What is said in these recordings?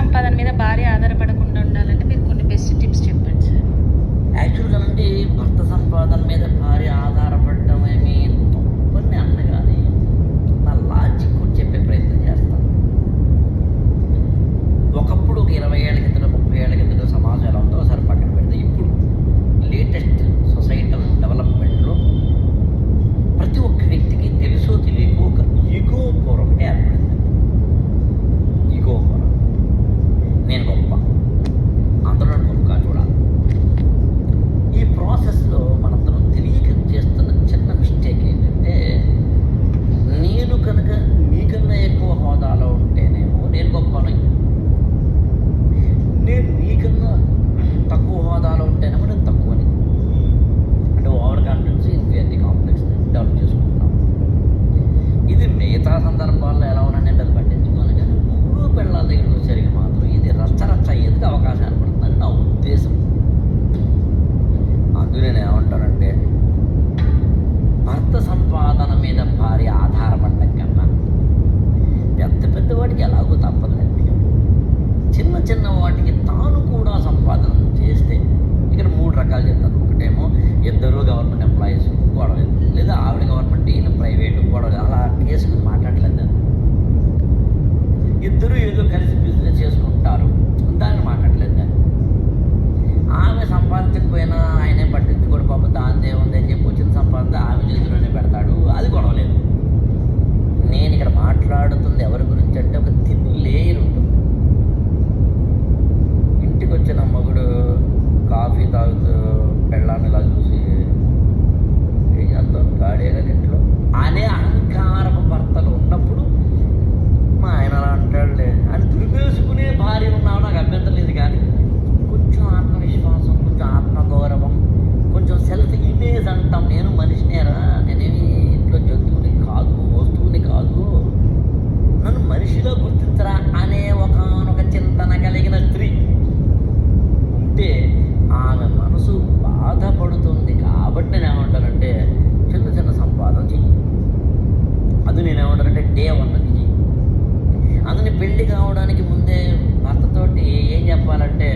సంపాదన మీద భార్య ఆధారపడకుండా ఉండాలంటే మీరు కొన్ని బెస్ట్ టిప్స్ చెప్పండి సార్. యాక్చువల్గా నుండి భర్త సంపాదన మీద భార్య ఆధారపడటం ఏమి తప్పని అన్న కానీ నా లాజిక్ కూడా చెప్పే ప్రయత్నం చేస్తాను. ఒకప్పుడు ఒక 20 ఏళ్ళ కిందట 30 ఏళ్ళ కిందట సమాజం ఎలా ఉందో ఒకసారి పక్కన పెడితే ఇప్పుడు లేటెస్ట్ సొసైటల్ డెవలప్మెంట్లో ప్రతి ఒక్క వ్యక్తికి తెలుసో తెలియకో ఒక ఈగో పూర్వం ఏర్పడింది. ఈగో పూర్వం నేను గొప్ప, అందరూ గొప్పగా చూడాలి. ఈ ప్రాసెస్లో మనందరం తెలియక చేస్తున్న చిన్న మిస్టేక్ ఏంటంటే, నేను కనుక నీకన్నా ఎక్కువ హోదాలో ఉంటేనేమో నేను గొప్పని, నేను నీకన్నా తక్కువ హోదాలో ఉంటేనేమో నేను తక్కువని. అంటే over confidence, inferiority complex develop చేసుకుంటున్నాం. ఇది మిగతా సందర్భాల్లో ఎలా ఉన్నాను అది పట్టించుకోను, కానీ మూడు పిల్లల దగ్గరికి వచ్చేసరికి మాత్రం ఇది రచ్చరచ్చ అయ్యేందుకు అవకాశం ఏర్పడుతుందని నా ఉద్దేశం. అందులో నేను ఏమంటానంటే, భర్త సంపాదన మీద భార్య ఆధారపడ్డం కన్నా పెద్ద పెద్ద వాటికి ఎలాగో తప్పదండి, చిన్న చిన్న వాటికి తాను కూడా సంపాదన చేస్తే ఇక్కడ 3 రకాలు చెప్తాను. ఒకటేమో ఇద్దరు గవర్నమెంట్ ఎంప్లాయీస్ గొడవ, లేదా ఆవిడ గవర్నమెంట్ ఈయన ప్రైవేటు గొడవ, అలా కేసులు మాట్లాడలేదు. ఇద్దరు ఏదో కలిసి బిజినెస్ చేసుకుంటారు, దాన్ని మాట్లాడలేదు. ఆమె సంపాదించకపోయినా ఆయనే పట్టించుకోడు, పాప దాందే ఉంది అని చెప్పి వచ్చిన సంపాదన ఆమె చేతిలోనే పెడతాడు, అది గొడవలేదు. నేను ఇక్కడ మాట్లాడుతుంది ఎవరి గురించి అంటే, ఒక థిన్ లేయర్ ఉంటుంది. ఇంటికి వచ్చిన మగుడు కాఫీ తాగుతూ పెళ్ళాన్ని ఇలా చూసి ఏం చేస్తాం గాడే కదా ఇంట్లో అనే అహంకారపు భర్తలు ఉన్నప్పుడు మా ఆయన అలా అంటాడులే అని దురిపేసుకునే భార్య ఉన్నావు నాకు అభ్యంతరం లేదు. కానీ కొంచెం ఆత్మవిశ్వాసం, కొంచెం ఆత్మగౌరవం, కొంచెం సెల్ఫ్ ఇమేజ్ అంటాం. నేను మనిషినేరా, నేనేమి ఇంట్లో జంతువుని కాదు, వస్తువుని కాదు, నన్ను మనిషిగా గుర్తించరా అనే ఒకనొక చింతన కలిగిన స్త్రీ ఉంటే ఆమె మనసు బాధపడుతుంది. కాబట్టి నేను ఏమంటానంటే, చిన్న చిన్న సంపాదన చెయ్యి. అది నేను ఏమంటానంటే డే 1 అది చెయ్యి. అందుని పెళ్లి కావడానికి ముందే భర్తతోటి ఏం చెప్పాలంటే,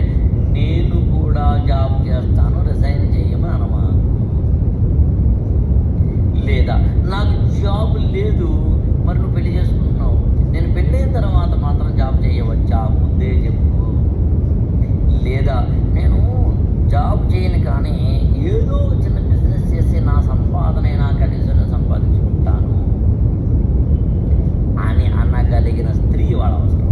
నేను కూడా జాబ్ చేస్తాను, రిజైన్ చేయమని అనమా. లేదా నాకు జాబ్ లేదు, మరి నువ్వు పెళ్లి చేసుకుంటున్నావు, నేను పెళ్ళైన తర్వాత మాత్రం జాబ్ చేయవచ్చా, ముందే చెప్పు. లేదా నేను జాబ్ చేయను కానీ ఏదో చిన్న బిజినెస్ చేసి నా సంపాదనైనా కనీసం సంపాదించుకుంటాను అని అనగలిగిన స్త్రీ వాళ్ళ అవసరం.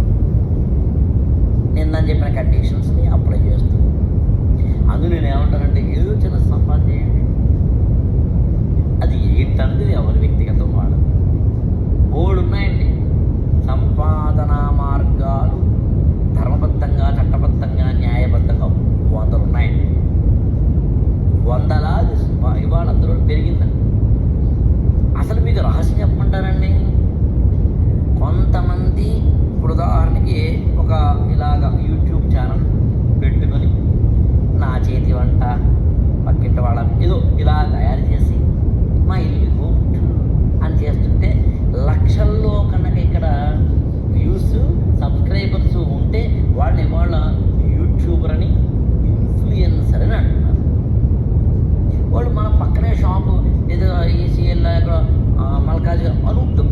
నేను దాన్ని చెప్పిన కండిషన్స్ని అప్లై చేస్తాను. అందులో నేను ఏమంటానంటే, ఏదో చిన్న సంపాదన చేయండి. అది ఏంటన్నది ఎవరి వ్యక్తిగతం వాడు. బోర్డు ఉన్నాయండి సంపాదనా మార్గాలు, ధర్మబద్ధంగా, చట్టబద్ధంగా, న్యాయబద్ధంగా 100 ఉన్నాయండి. 100లాది ఇవాళ అందులో పెరిగిందండి. అసలు మీకు రహస్యం చెప్పమంటారండి, కొంతమంది ఇప్పుడు ఉదాహరణకి ఒక ఇలాగ యూట్యూబ్ ఛానల్ పెట్టుకొని నా చేతి వంట పక్కింటి వాళ్ళ ఏదో ఇలా తయారు చేసి మా ఇల్లు అని చేస్తుంటే లక్షల్లో కనుక ఇక్కడ వ్యూస్, సబ్స్క్రైబర్స్ ఉంటే వాళ్ళని వాళ్ళ యూట్యూబర్ అని, ఇన్ఫ్లుయెన్సర్ అని అంటున్నారు. వాళ్ళు మన పక్కనే షాపు ఏదో ఈసీఎల్ మల్కాజ్ అనుకుంటూ